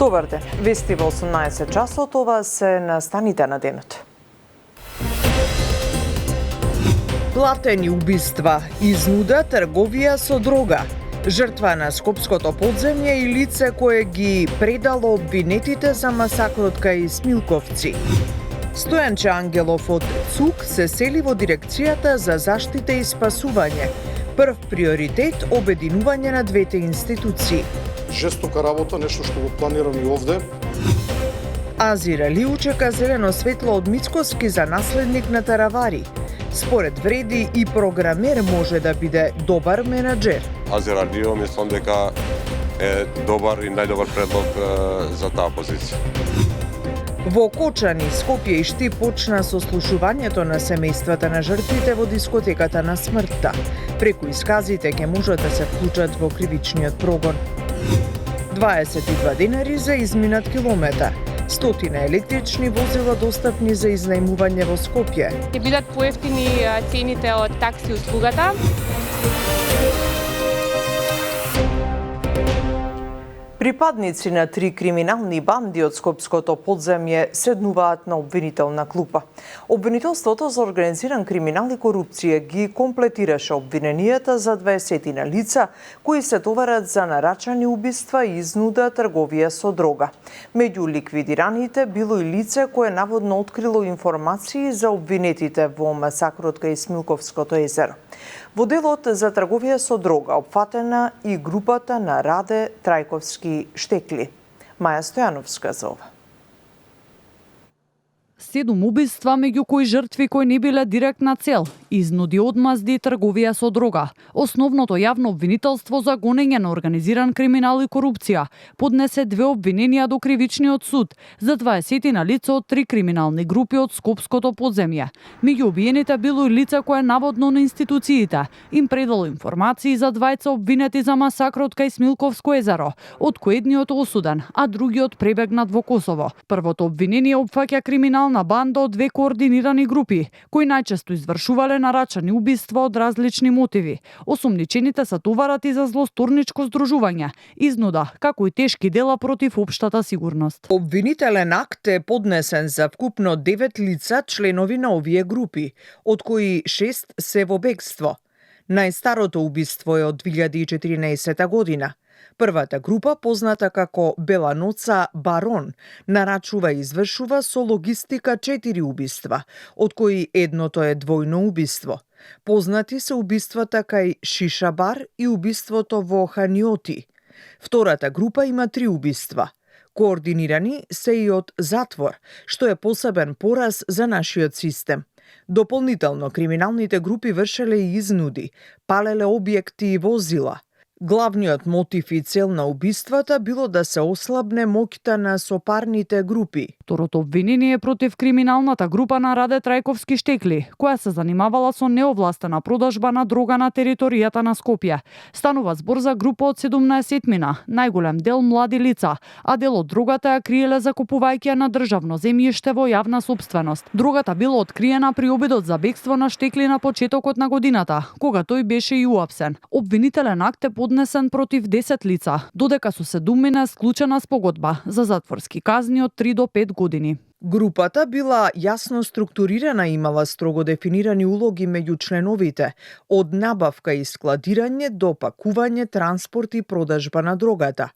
Добар ден. Вести во 18 часот, ова се настаните на денот. Платени убиства, изнуда, трговија со дрога. Жртва на Скопското подземје и лице кое ги предало обвинетите за масакрот кај Смилковци. Стојанче Ангелов од ЦУК се сели во дирекцијата за заштита и спасување. Прв приоритет – обединување на двете институции. Жестока работа, нешто што го планираме и овде. Азир Алиу чека зелено светло од Мицкоски за наследник на Таравари. Според Вреди и програмер може да биде добар менаџер. Азир Алиу мислам дека е добар и најдобар предлог за таа позиција. Во Кочани, Скопје и Штип почна сослушувањето на семејствата на жртвите во дискотеката на смртта. Преку исказите ќе можат да се вклучат во кривичниот прогон. 22 денари за изминат километар. 100 електрични возила достапни за изнајмување во Скопје. Ќе бидат поевтини цените од такси услугата. Припадници на 3 криминални банди од Скопското подземје седнуваат на обвинителна клупа. Обвинителството за организиран криминал и корупција ги комплетираше обвиненијата за 20 на лица кои се товарат за нарачани убиства, изнуда, трговија со дрога. Меѓу ликвидираните било и лице кое наводно открило информации за обвинетите во масакрот кај Смилковското езеро. Во делот за трговија со дрога опфатена и групата на Раде Трајковски Штекли. Маја Стојановска за ова. 7 убиства, меѓу кои жртви кои не биле директна цел, изнуди, одмазди и трговија со дрога. Основното јавно обвинителство за гонење на организиран криминал и корупција поднесе 2 обвиненија до кривичниот суд за 20 на лица од 3 криминални групи од Скопското подземје. Меѓу обиените било и лица кое наводно на институциите им предало информации за двајца обвинети за масакрот кај Смилковско езеро, од кој едниот осуден, а другиот пребегнат во Косово. Првото обвинение опфаќа криминална банда од 2 координирани групи, кои најчесто извршувале нарачани убиства од различни мотиви. Осумничените се товарат и за злосторничко здружување, изнуда, како и тешки дела против општата сигурност. Обвинителен акт е поднесен за вкупно 9 лица членови на овие групи, од кои 6 се во бегство. Најстарото убиство е од 2014 година. Првата група, позната како Беланоца Барон, нарачува и извршува со логистика 4 убиства, од кои едното е двојно убиство. Познати се убиствата кај Шишабар и убиството во Ханиоти. Втората група има 3 убиства. Координирани се и од затвор, што е посебен пораз за нашиот систем. Дополнително, криминалните групи вршеле и изнуди, палеле објекти и возила. Главниот мотив и цел на убиствата било да се ослабне моќта на сопарните групи. Второто обвинение е против криминалната група на Раде Трајковски Штекли, која се занимавала со неовластена продажба на дрога на територијата на Скопје. Станува збор за група од 17-мина, најголем дел млади лица, а дел од дрогата ја криеле закупувајќи на државно земјиште во јавна собственост. Дрогата била откриена при обидот за бегство на Штекли на почетокот на годината, кога тој беше и уапсен. Обвинителен акт е поднесен против 10 лица, додека со 7 склучена спогодба за затворски казни од 3 до 5 години. Групата била јасно структурирана и имала строго дефинирани улоги меѓу членовите, од набавка и складирање до пакување, транспорт и продажба на дрогата.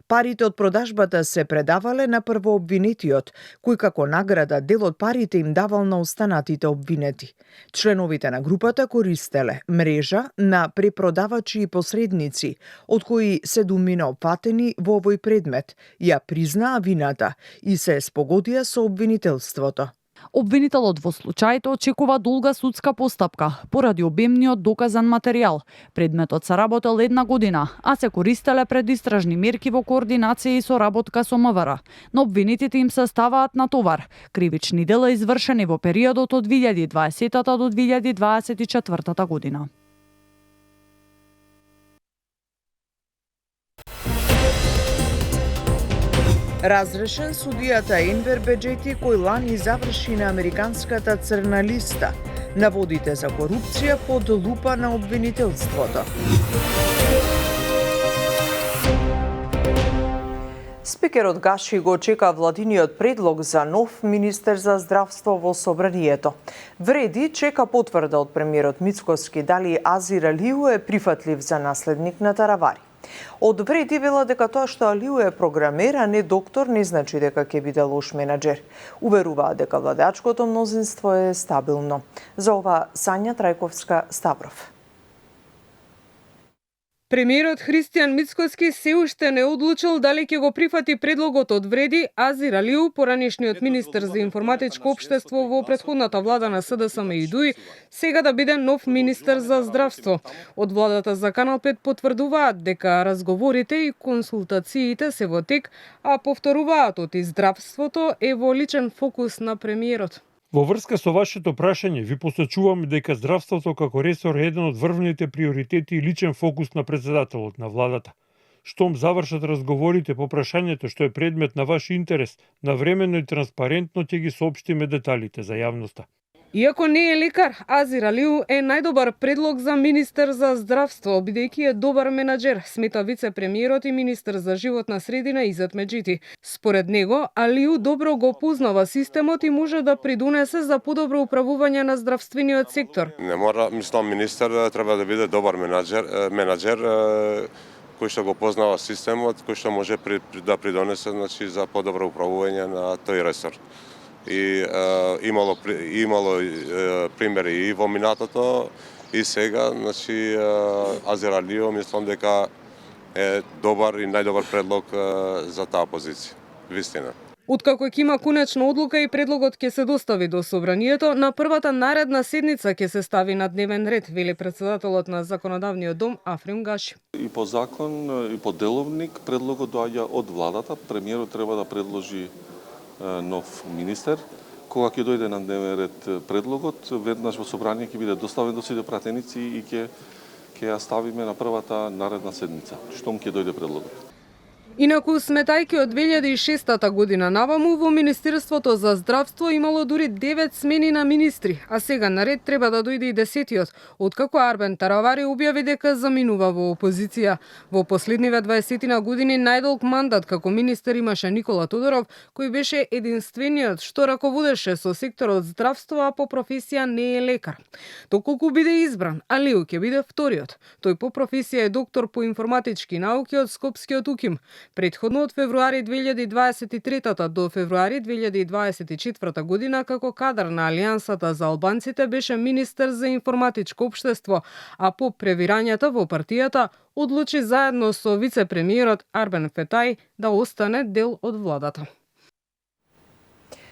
Парите од продажбата се предавале на првообвинетиот, кој како награда дел од парите им давал на останатите обвинети. Членовите на групата користеле мрежа на препродавачи и посредници, од кои 7 опфатени во овој предмет, ја признаа вината и се спогодија со обвинителството. Обвинителот во случајот очекува долга судска постапка поради обемниот доказан материјал. Предметот се работел 1 година, а се користеле предистражни мерки во координација и соработка со МВР. На обвинетите им се ставаат на товар кривични дела извршени во периодот од 2020 до 2024 година. Разрешен судијата Енвер Беџети, кој лани заврши на американската црна листа. Наводите за корупција под лупа на обвинителството. Спикерот Гаши го чека владиниот предлог за нов министер за здравство во собранието. Вреди чека потврда од премиерот Мицкоски дали Азир Алиу е прифатлив за наследник на Таравари. Од Вреди вела дека тоа што Алиу е програмер, а не доктор, не значи дека ќе биде лош менаџер. Уверуваат дека владачкото мнозинство е стабилно. За ова Сања Трајковска Ставров. Премиерот Христијан Мицкоски се уште не одлучил дали ќе го прифати предлогот од Вреди Азир Алиу, поранешниот министер за информатичко општество во претходната влада на СДСМ и ДУИ, сега да биде нов министер за здравство. Од владата за Канал 5 потврдуваат дека разговорите и консултациите се во тек, а повторуваат оти здравството е во личен фокус на премиерот. Во врска со вашето прашање, ви посочувам дека здравството како ресор е еден од врвните приоритети и личен фокус на председателот на владата. Штом завршат разговорите по прашањето што е предмет на ваш интерес, навремено и транспарентно ќе ги соопштиме деталите за јавноста. Иако не е лекар, Азир Алиу е најдобар предлог за министер за здравство, бидејќи е добар менаџер, смета вице-премиерот и министер за животна средина Изет Меджити. Според него, Алиу добро го познава системот и може да придонесе за подобро управување на здравствениот сектор. Не мора, мислам, министер треба да биде добар менаџер кој што го познава системот, кој што може да придонесе, значи, за подобро управување на тој ресор. И имало примери и во минатото и сега, значи Азир Алиу мислам дека е добар и најдобар предлог за таа позиција. Вистина. Откако ќе има конечна одлука и предлогот ќе се достави до собранието, на првата наредна седница ќе се стави на дневен ред, вели председателот на Законодавниот дом Африм Гаши. И по закон и по деловник предлогот доаѓа од владата, премиерот треба да предложи нов министер. Кога ќе дојде на дневен ред предлогот, веднаш во собрание ќе биде доставен до сите пратеници и ќе ја ставиме на првата наредна седница, штом ќе дојде предлогот. Инаку, сметајќи од 2006 година наваму, во Министерството за здравство имало дури 9 смени на министри, а сега наред треба да дојде и 10-тиот, откако Арбен Таравари објави дека заминува во опозиција. Во последниве 20 години најдолг мандат како министер имаше Никола Тодоров, кој беше единствениот што раководеше со секторот здравство, а по професија не е лекар. Доколку биде избран, Алиу ќе биде вториот. Тој по професија е доктор по информатички науки од Скопскиот УКИМ. Претходно од февруари 2023 до февруари 2024 година како кадар на Алијансата за албанците беше министер за информатичко општество, а по превирањата во партијата одлучи заедно со вице-премиерот Арбен Фетај да остане дел од владата.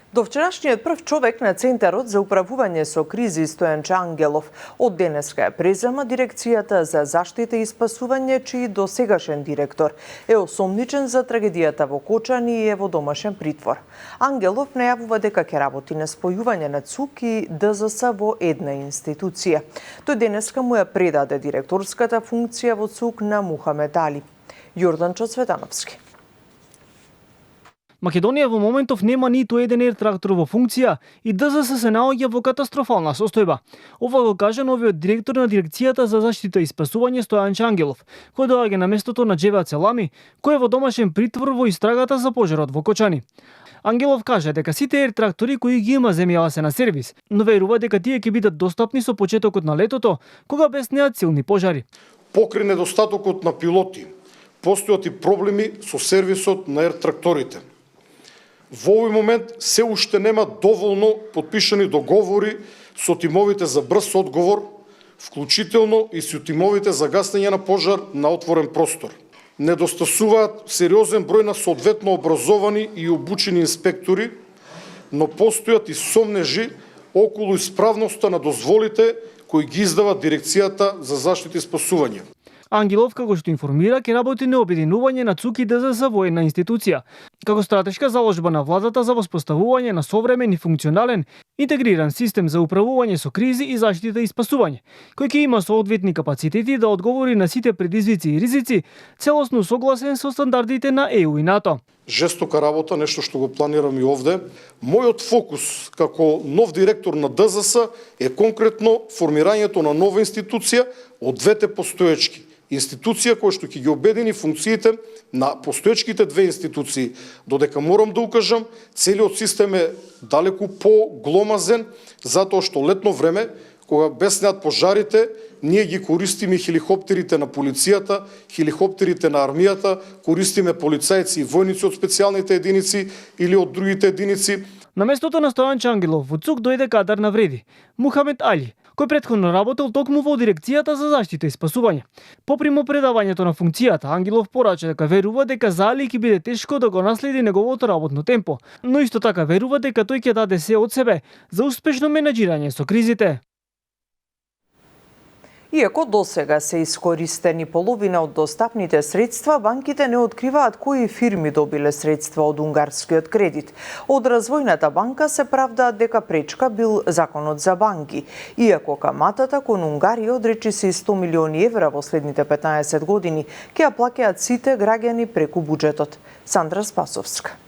До вчерашниот прв човек на Центарот за управување со кризи Стојанче Ангелов од денеска е презема дирекцијата за заштита и спасување, чиј досегашен директор е осомничен за трагедијата во Кочани и е во домашен притвор. Ангелов најавува дека ќе работи на спојување на ЦУК и ДЗС во една институција. Тој денеска му ја предаде директорската функција во ЦУК на Мухамед Али. Јорданчо Цветановски. Македонија во моментов нема ниту еден ер-трактор во функција и ДЗС се наоѓа во катастрофална состојба. Ова го кажа новиот директор на дирекцијата за заштита и спасување Стојанче Ангелов, кој доаѓа на местото на Џева Целами, кој е во домашен притвор во истрагата за пожарот во Кочани. Ангелов кажа дека сите ер-трактори кои ги има земјава се на сервис, но верува дека тие ќе бидат достапни со почетокот на летото, кога беснеат силни пожари. Покрај недостатокот на пилоти, постојат и проблеми со сервисот на ер-тракторите. Во овој момент се уште нема доволно потпишани договори со тимовите за брз одговор, вклучително и со тимовите за гасење на пожар на отворен простор. Недостасуваат сериозен број на соодветно образовани и обучени инспектори, но постојат и сомнежи околу исправноста на дозволите кои ги издава дирекцијата за заштита и спасување. Ангелов, како што информира, ќе работи на обединување на ЦУК и ДЗС во една институција, како стратешка заложба на владата за воспоставување на современ и функционален, интегриран систем за управување со кризи и заштита и спасување, кој ќе има соодветни капацитети да одговори на сите предизвици и ризици, целосно согласен со стандардите на ЕУ и НАТО. жестока работа, нешто што го планирам и овде. Мојот фокус како нов директор на ДЗС е конкретно формирањето на нова институција од двете постоечки. Институција која што ќе ги обедини функциите на постоечките две институции. Додека морам да укажам, целиот систем е далеку погломазен, затоа што летно време, кога беснеат пожарите, ние ги користиме хеликоптерите на полицијата, хеликоптерите на армијата, користиме полицајци и војници од специјалните единици или од другите единици. На местото на Стојан Чангелов во ЦУК дојде кадар на вреди Мухамед Али, кој претходно работел токму во дирекцијата за заштита и спасување. По примопредавањето на функцијата, Ангелов порача дека верува дека за Али ќе биде тешко да го наследи неговото работно темпо, но исто така верува дека тој ќе даде се од себе за успешно менаџирање со кризите. Иако досега се искористени половина од достапните средства, банките не откриваат кои фирми добиле средства од унгарскиот кредит. Од Развојната банка се правдаат дека пречка бил законот за банки. Иако каматата кон Унгарија од речиси 100 милиони евра во следните 15 години ќе ја плаќаат сите граѓани преку буџетот. Сандра Спасовска.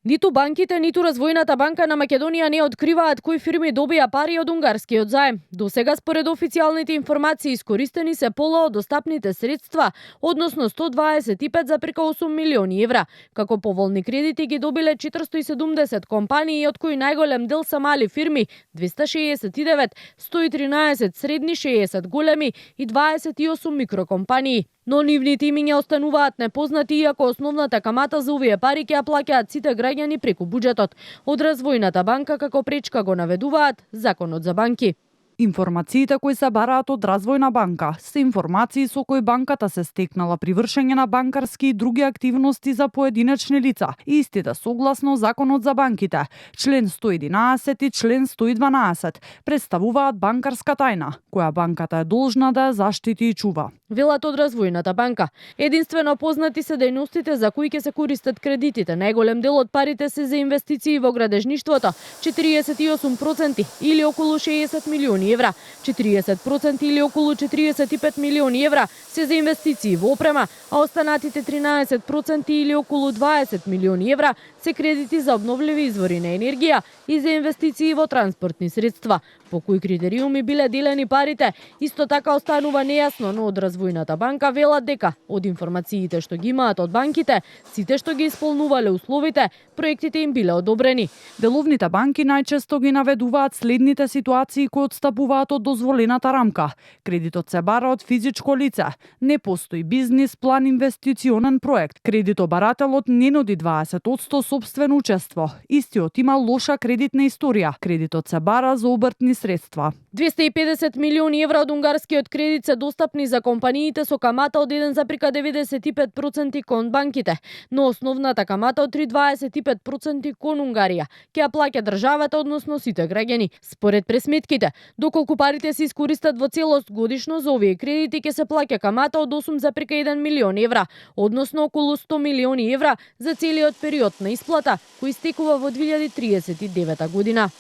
Ниту банките, ниту Развојната банка на Македонија не откриваат кои фирми добија пари од унгарскиот заем. До сега, според официјалните информации, искористени се пола од достапните средства, односно 125,8 милиони евра. Како поволни кредити ги добиле 470 компании, од кои најголем дел се мали фирми, 269, 113 средни, 60 големи и 28 микрокомпании. Но нивните имиња остануваат непознати, иако основната камата за овие пари ќе ја плаќаат сите граѓани преку буџетот. Од Развојната банка како пречка го наведуваат законот за банки. Информациите кои се бараат од Развојна банка се информации со кои банката се стекнала при вршење на банкарски и други активности за поединечни лица. Истите согласно законот за банките, член 111 и член 112, представуваат банкарска тајна, која банката е должна да ја заштити и чува. Велат од Развојната банка. Единствено познати се дејностите за кои ќе се користат кредитите. Најголем дел од парите се за инвестиции во градежништвото, 48% или околу 60 милиони евра, 40% или околу 45 милиони евра се за инвестиции во опрема, а останатите 13% или околу 20 милиони евра се кредити за обновливи извори на енергија и за инвестиции во транспортни средства. По кои критериуми биле делени парите, исто така останува нејасно, но од Развојната банка велат дека од информациите што ги имаат од банките, сите што ги исполнувале условите, проектите им биле одобрени. Деловните банки најчесто ги наведуваат следните ситуации кои одстапуваат од дозволената рамка. Кредитот се бара од физичко лице, не постои бизнис план инвестиционен проект. Кредитобарателот не нуди 20% сопствено учество. Истиот има лоша кредитна историја. Кредитот се бара за обртни средства. 250 милиони евра од унгарскиот кредит се достапни за компаниите со камата од 1,95% кон банките, но основната камата од 3,25% кон Унгарија ќе ја плаќа државата, односно сите граѓани. Според пресметките, доколку парите се искористат во целост годишно за овие кредити ќе се плаќа камата од 8,1 милион евра, односно околу 100 милиони евра за целиот период на исплата, кој истекува во 2039 година.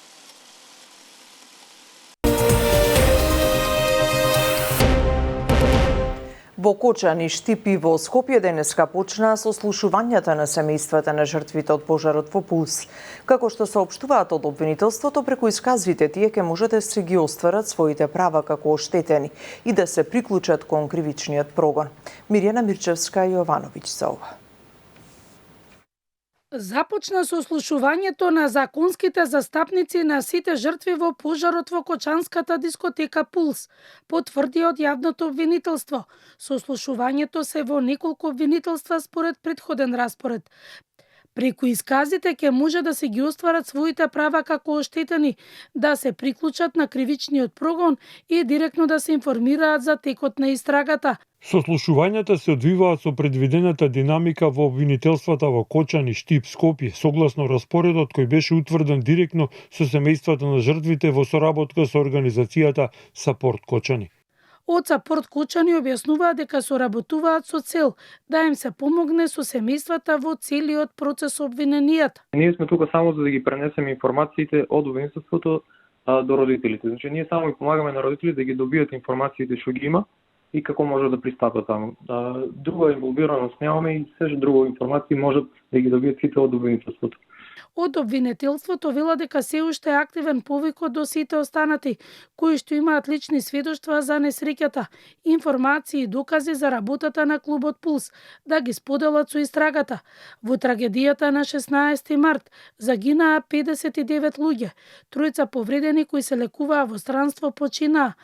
Во Кочани, Штип и во Скопје денеска почнаа сослушувањата на семејствата на жртвите од пожарот во Пулс. Како што соопштуваат од обвинителството, преку исказите тие ќе можат да се ги остварат своите права како оштетени и да се приклучат кон кривичниот прогон. Мирјана Мирчевска и Јовановиќ за ова. Започна сослушувањето на законските застапници на сите жртви во пожарот во кочанската дискотека Пулс, потврди од јавното обвинителство. Сослушувањето се во неколку обвинителства според претходен распоред. Преку исказите ќе може да се ги остварат своите права како оштетени, да се приклучат на кривичниот прогон и директно да се информираат за текот на истрагата. Сослушувањата се одвиваат со предвидената динамика во обвинителствата во Кочани, Штип, Скопје, согласно распоредот кој беше утврден директно со семејствата на жртвите во соработка со организацијата Сапорт Кочани. Од Сапорт Кочани објаснуваат дека соработуваат со цел да им се помогне со семејствата во целиот процес обвиненијата. Ние сме тука само за да ги пренесеме информациите од обвинителството до родителите. Значи ние само ги помагаме на родителите да ги добијат информациите што ги има и како може да пристапат таму. Друга инволвираност немаме и сеше друго информации можат да ги добијат сите од обвинителството. Од обвинителството вела дека се уште е активен повикот до сите останати, кои што имаат лични сведоштва за несреќата, информации и докази за работата на клубот Пулс, да ги споделат со истрагата. Во трагедијата на 16 март загинаа 59 луѓе, тројца повредени кои се лекуваа во странство починаа,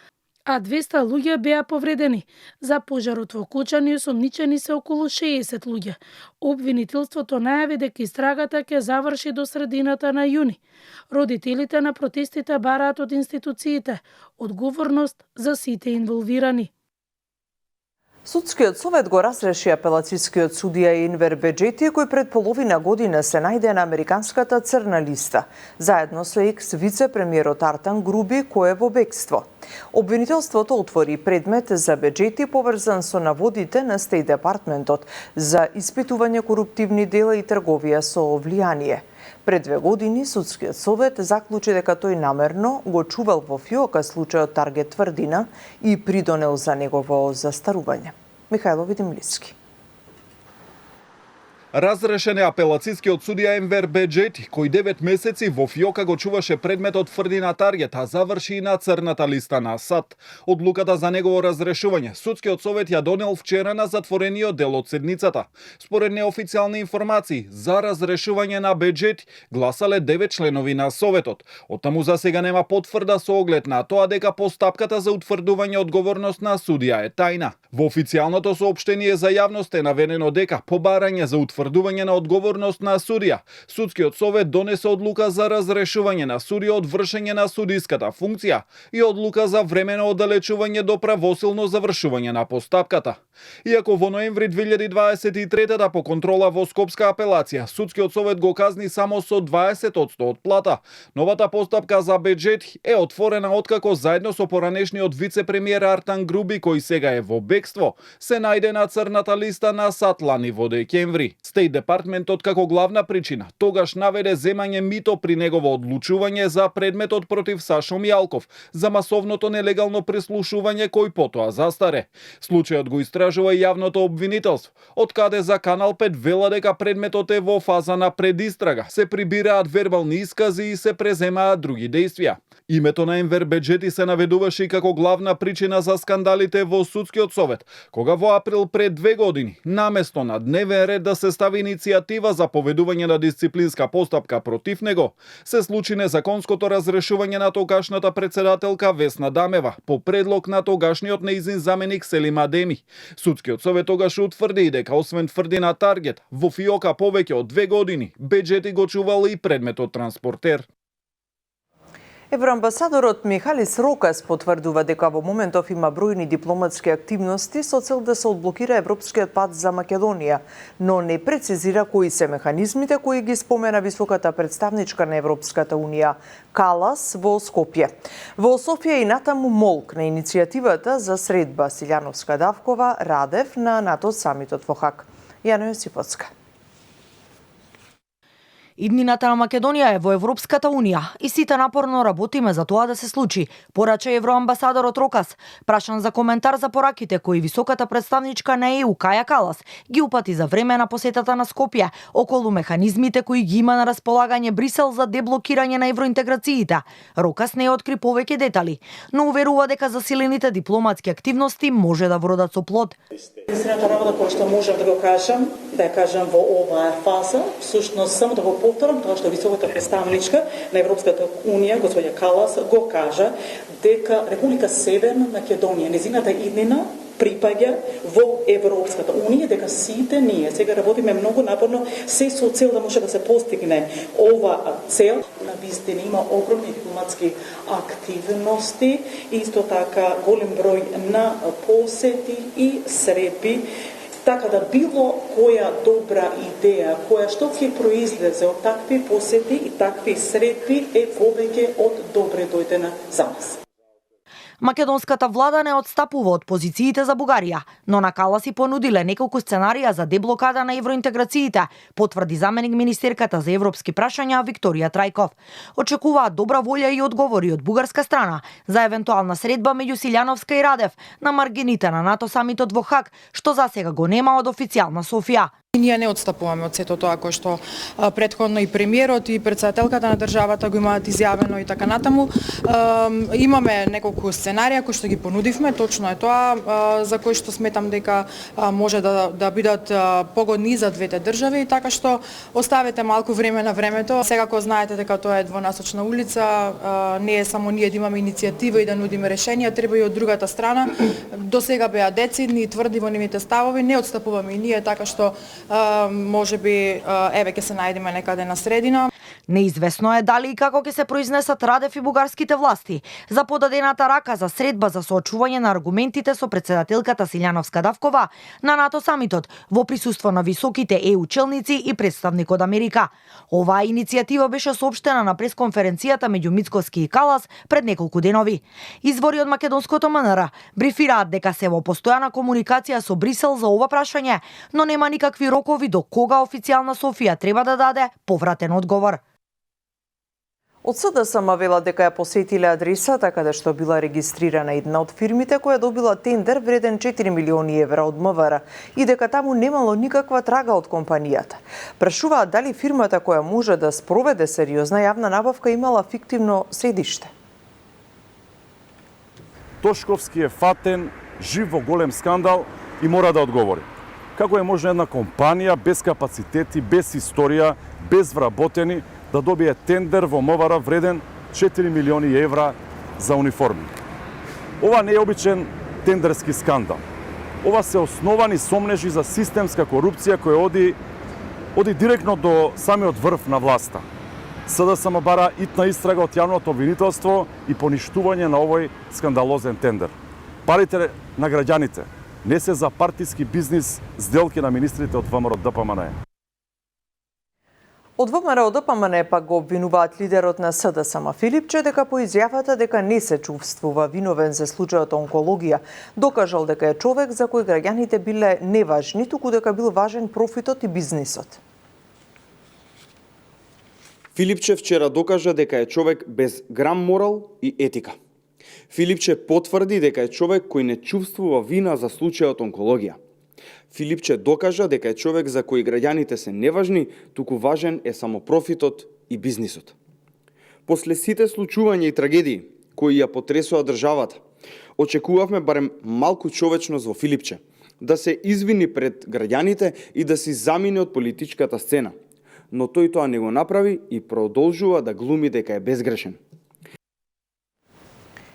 а 200 луѓе беа повредени. За пожарот во Кочани осомничени се околу 60 луѓе. Обвинителството најави дека истрагата ќе заврши до средината на јуни. Родителите на протестите бараат од институциите одговорност за сите инволвирани. Судскиот совет го разреши апелацискиот судија Енвер Беџети, кој пред половина година се најде на американската црна листа, заедно со екс-вице-премиерот Артан Груби, кој е во бегство. Обвинителството отвори предмет за Беџети поврзан со наводите на Стејт департментот за испитување коруптивни дела и трговија со влијание. Пред 2 години Судскиот совет заклучи дека тој намерно го чувал во фиока случајот Таргет Тврдина и придонел за негово застарување. Михајло Видимлиски. Разрешен е апелацискиот судија Енвер Беџети, кој 9 месеци во фиока го чуваше предметот Тврдина Таргет, а заврши и на црната листа на САД. Одлуката за негово разрешување Судскиот совет ја донел вчера на затворениот дел од седницата. Според неофицијални информации, за разрешување на Беџети гласале 9 членови на советот. Оттаму за сега нема потврда со оглед на тоа дека постапката за утврдување одговорност на судија е тајна. Во официјалното соопштение за јавност е наведено дека по барање за утврдување на одговорност на судија, Судскиот совет донесе одлука за разрешување на судија од вршење на судиската функција и одлука за времено оддалечување до правосилно завршување на постапката. Иако во ноември 2023 по контрола во Скопска апелација, Судскиот совет го казни само со 20% од плата, новата постапка за Беџети е отворена откако заедно со поранешниот вице-премиер Артан Груби, кој сега е во бегство, се најде на црната листа на САД лани во декември. Стејт департментот како главна причина тогаш наведе земање мито при негово одлучување за предметот против Сашо Мијалков за масовното нелегално прислушување кој потоа застаре. Случајот го истражува јавното обвинителство, од каде за Канал 5 вела дека предметот е во фаза на предистрага, се прибираат вербални искази и се преземаат други дејствија. Името на Енвер Беџети се наведуваше и како главна причина за скандалите во Судскиот совет, кога во април пред 2 години, наместо на дневен ред да се стави иницијатива за поведување на дисциплинска постапка против него, се случи незаконското разрешување на тогашната председателка Весна Дамева по предлог на тогашниот нејзин заменик Селим Адеми. Судскиот совет тогаш утврди дека освен Тврдина Таргет, во фиока повеќе од 2 години, Беџети го чувал и предметот транспортер. Евроамбасадорот Михалис Рокас потврдува дека во моментов има бројни дипломатски активности со цел да се одблокира европскиот пат за Македонија, но не прецизира кои се механизмите кои ги спомена високата представничка на Европската унија Калас во Скопје. Во Софија и натаму молк на иницијативата за средба Силјановска-Давкова Радев на НАТО самитот во Хаг. Јано Јосифовска. Иднината на Македонија е во Европската Унија и сите напорно работиме за тоа да се случи, порача евроамбасадорот Рокас, прашан за коментар за пораките кои високата представничка на ЕУ Каја Калас ги упати за време на посетата на Скопје околу механизмите кои ги има на располагање Брисел за деблокирање на евроинтеграциите. Рокас не откри повеќе детали, но уверува дека засилените дипломатски активности може да вродат со плод. Единствената работа која што можам да го кажам, да ја кажам во оваа фаза, всушност само да го повторам тоа што високата представничка на Европската Унија, господја Калас, го кажа дека Република Северна Македонија, незината иднина припаѓа во Европската Унија, дека сите ние сега работиме многу напорно се со цел да може да се постигне ова цел. На вистина има огромни дипломатски активности, исто така голем број на посети и средби, така да било која добра идеја, која што ќе произлезе од такви посети и такви средби е повеќе од добре дојдена за нас. Македонската влада не отстапува од позициите за Бугарија, но на Каласи понудиле неколку сценарија за деблокада на евроинтеграциите, потврди заменик министерката за европски прашања Викторија Трајков. Очекуваат добра волја и одговори од бугарска страна за евентуална средба меѓу Силјановска и Радев на маргините на НАТО самитот во Хаг, што засега го нема од официјална Софија. Ние не отстапуваме од сето тоа кој што претходно и премиерот и претседателката на државата го имаат изјавено и така натаму. Имаме неколку сценарија кои што ги понудивме, точно е тоа за кои што сметам дека може да бидат погодни за двете држави, така што оставете малку време на времето. Секако знаете дека тоа е двонасочна улица, не е само ние да имаме иницијатива и да нудиме решенија, треба и од другата страна. До сега беа децидни и тврди во нивните ставови, не отстапуваме и ние, така што може би еве ќе се најдеме некаде на средина. Неизвестно е дали и како ќе се произнесат Радев и бугарските власти за подадената рака за средба за соочување на аргументите со претседателката Силјановска-Давкова на НАТО самитот во присуство на високите ЕУ челници и представник од Америка. Оваа иницијатива беше соопштена на пресконференцијата меѓу Мицкоски и Калас пред неколку денови. Извори од македонското МНР брифираат дека се во постојана комуникација со Брисел за ова прашање, но нема никакви рокови до кога официјална Софија треба да даде повратен одговор. Од СДСМ велат дека ја посетиле адресата каде што била регистрирана една од фирмите која добила тендер вреден 4 милиони евра од МВР и дека таму немало никаква трага од компанијата. Прашуваат дали фирмата која може да спроведе сериозна јавна набавка имала фиктивно седиште. Тошковски е фатен, жив во голем скандал и мора да одговори. Како е можно една компанија без капацитети, без историја, без вработени да добие тендер во МВР вреден 4 милиони евра за униформи? Ова не е обичен тендерски скандал. Ова се основани сомнежи за системска корупција која оди директно до самиот врв на власта. СДСМ бара итна истрага од јавното обвинителство и поништување на овој скандалозен тендер. Парите на граѓаните не се за партиски бизнис сделки на министрите од ВМРО ДПМН. Од ВМРО ДПМН пак го обвинуваат лидерот на СДСМ Филипче дека по изјавата дека не се чувствува виновен за случајот онкологија, докажал дека е човек за кој граѓаните биле неважни, туку дека бил важен профитот и бизнисот. Филипче вчера докажа дека е човек без грам морал и етика. Филипче потврди дека е човек кој не чувствува вина за случајот онкологија. Филипче докажа дека е човек за кој граѓаните се неважни, туку важен е само профитот и бизнисот. После сите случувања и трагедии кои ја потресоа државата, очекувавме барем малку човечност во Филипче, да се извини пред граѓаните и да си замине од политичката сцена. Но тој тоа не го направи и продолжува да глуми дека е безгрешен.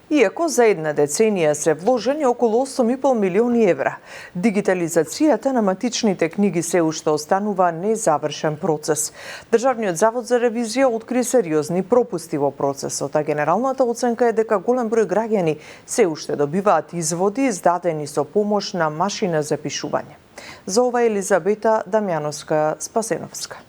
Иако за една деценија се вложени околу 8,5 милиони евра, дигитализацијата на матичните книги се уште останува незавршен процес. Државниот завод за ревизија откри сериозни пропусти во процесот, а генералната оценка е дека голем број граѓани се уште добиваат изводи издадени со помош на машина за пишување. За ова Елизабета Дамјановска-Спасеновска.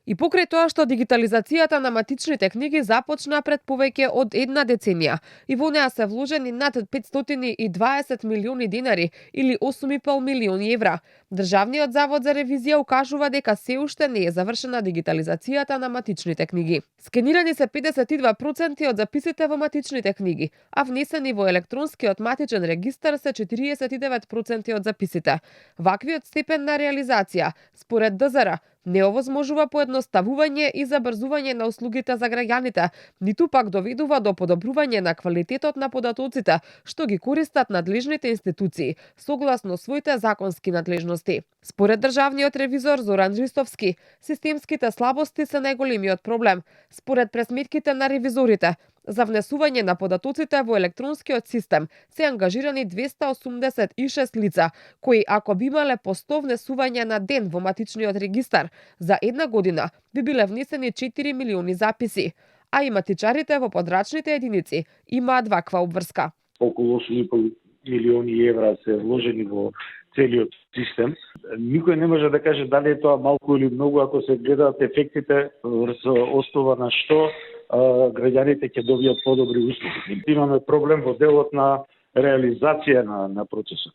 И покрај тоа што дигитализацијата на матичните книги започна пред повеќе од една деценија и во неа се вложени над 520 милиони динари или 8,5 милиони евра, Државниот завод за ревизија укажува дека се уште не е завршена дигитализацијата на матичните книги. Скенирани се 52% од записите во матичните книги, а внесени во електронскиот матичен регистар се 49% од записите. Ваквиот степен на реализација, според ДЗР, не овозможува поедноставување и забрзување на услугите за граѓаните, ниту пак доведува до подобрување на квалитетот на податоците што ги користат надлежните институции, согласно своите законски надлежности. Според државниот ревизор Зоран Ристовски, системските слабости се најголемиот проблем. Според пресметките на ревизорите, за внесување на податоците во електронскиот систем се ангажирани 286 лица, кои ако би имале по 100 внесувања на ден во матичниот регистар, за една година би биле внесени 4 милиони записи, а и матичарите во подрачните единици имаат ваква обврска. Околу 8,5 милиони евра се вложени во целиот систем. Никој не може да каже дали е тоа малку или многу ако се гледаат ефектите врз основа на што граѓаните ќе добијат подобри услуги. Имаме проблем во делот на реализација на процесот.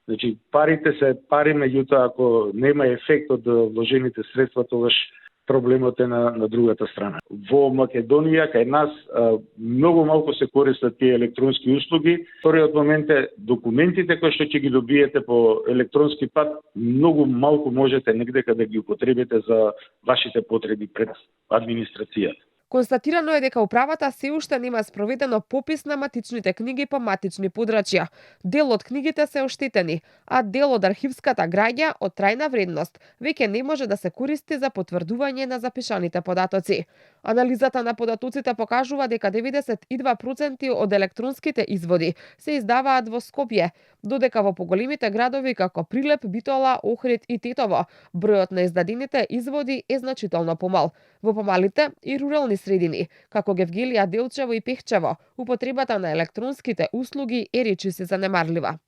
Значи, парите се пари, меѓутоа ако нема ефект од вложените средства, тогаш проблемот е на другата страна. Во Македонија, кај нас, многу малку се користат тие електронски услуги. Вториот момент е документите кои што ќе ги добиете по електронски пат, многу малку можете негде да ги употребите за вашите потреби пред администрацијата. Констатирано е дека управата се уште нема спроведено попис на матичните книги по матични подрачја. Дел од книгите се оштетени, а дел од архивската граѓа од трајна вредност веќе не може да се користи за потврдување на запишаните податоци. Анализата на податоците покажува дека 92% од електронските изводи се издаваат во Скопје, додека во поголемите градови како Прилеп, Битола, Охрид и Тетово бројот на издадените изводи е значително помал. Во помалите и рурални средини, како Гевгелија, Делчево и Пехчево, употребата на електронските услуги е речиси занемарлива.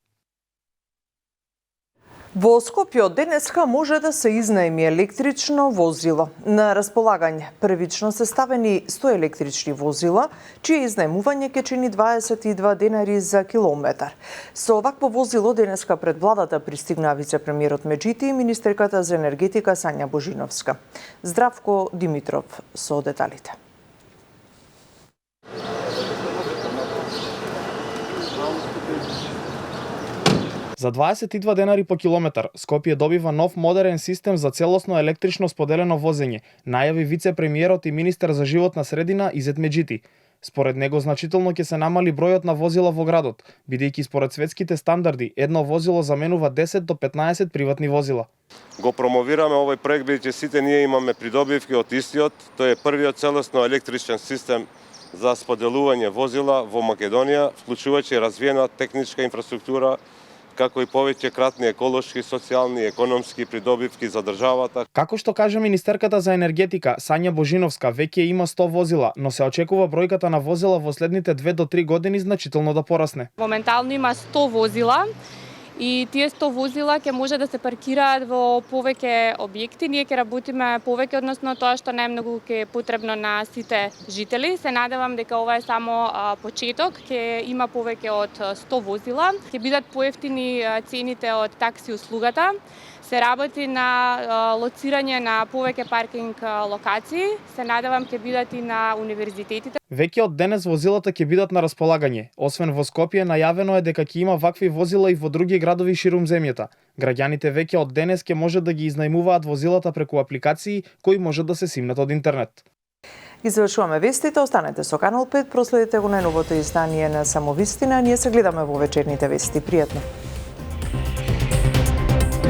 Во Скопје од денеска може да се изнаеми електрично возило. На располагање првично се ставени 100 електрични возила, чие изнаемување ќе чини 22 денари за километар. Со овакво возило денеска пред владата пристигна вице-премиерот Меджити и министерката за енергетика Сања Божиновска. Здравко Димитров со деталите. За 22 денари по километар, Скопје добива нов модерен систем за целосно електрично споделено возење, најави вице-премиерот и министер за животна средина Изет Меджити. Според него значително ќе се намали бројот на возила во градот, бидејќи според светските стандарди едно возило заменува 10 до 15 приватни возила. Го промовираме овој проект бидејќи сите ние имаме придобивки од истиот. Тој е првиот целосно електричен систем за споделување возила во Македонија, вклучувајќи развиена техничка инфраструктура, како и повеќе кратни еколошки, социјални и економски придобивки за државата. Како што кажа министерката за енергетика Сања Божиновска, веќе има 100 возила, но се очекува бројката на возила во следните 2 до 3 години значително да порасне. Моментално има 100 возила и тие 100 возила ќе може да се паркираат во повеќе објекти. Ние ќе работиме повеќе, односно тоа што најмногу ќе е потребно на сите жители. Се надевам дека ова е само почеток, ќе има повеќе од 100 возила. Ќе бидат поевтини цените од такси услугата. Се работи на лоцирање на повеќе паркинг локации. Се надевам ќе бидат и на универзитетите. Веќе од денес возилата ќе бидат на располагање. Освен во Скопје, најавено е дека ќе има вакви возила и во други градови ширум земјата. Граѓаните веќе од денес ќе може да ги изнајмуваат возилата преку апликации кои може да се симнат од интернет. Ги завршуваме вестите, останете со Канал 5, проследете го најновото издание на Самовистина, ние се гледаме во вечерните вести. Пријатно.